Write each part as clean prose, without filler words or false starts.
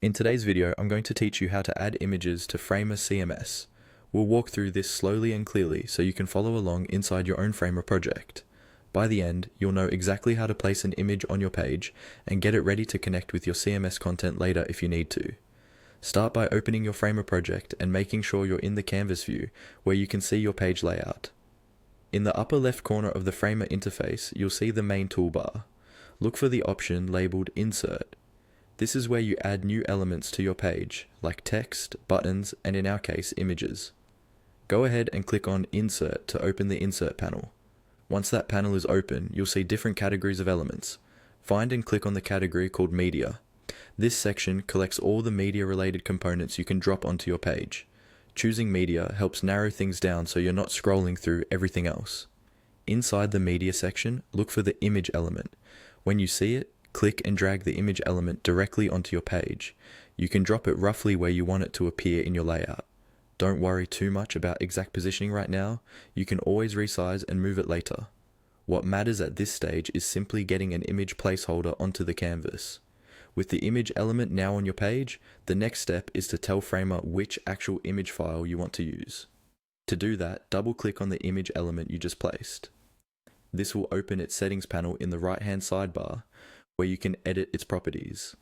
In today's video, I'm going to teach you how to add images to Framer CMS. We'll walk through this slowly and clearly so you can follow along inside your own Framer project. By the end, you'll know exactly how to place an image on your page and get it ready to connect with your CMS content later if you need to. Start by opening your Framer project and making sure you're in the canvas view where you can see your page layout. In the upper left corner of the Framer interface, you'll see the main toolbar. Look for the option labeled Insert. This is where you add new elements to your page, like text, buttons, and in our case, images. Go ahead and click on Insert to open the Insert panel. Once that panel is open, you'll see different categories of elements. Find and click on the category called Media. This section collects all the media-related components you can drop onto your page. Choosing media helps narrow things down so you're not scrolling through everything else. Inside the media section, look for the image element. When you see it, click and drag the image element directly onto your page. You can drop it roughly where you want it to appear in your layout. Don't worry too much about exact positioning right now. You can always resize and move it later. What matters at this stage is simply getting an image placeholder onto the canvas. With the image element now on your page, the next step is to tell Framer which actual image file you want to use. To do that, double-click on the image element you just placed. This will open its settings panel in the right-hand sidebar, where you can edit its properties.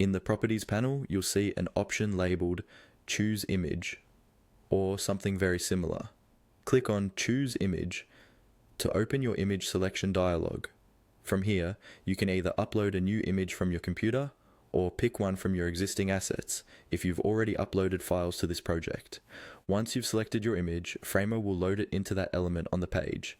In the Properties panel, you'll see an option labeled Choose Image, or something very similar. Click on Choose Image to open your image selection dialog. From here, you can either upload a new image from your computer or pick one from your existing assets if you've already uploaded files to this project. Once you've selected your image, Framer will load it into that element on the page.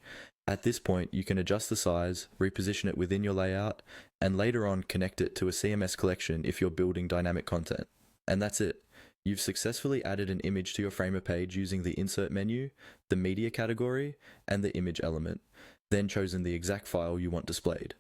At this point, you can adjust the size, reposition it within your layout, and later on connect it to a CMS collection if you're building dynamic content. And that's it. You've successfully added an image to your Framer page using the Insert menu, the Media category, and the Image element, then chosen the exact file you want displayed.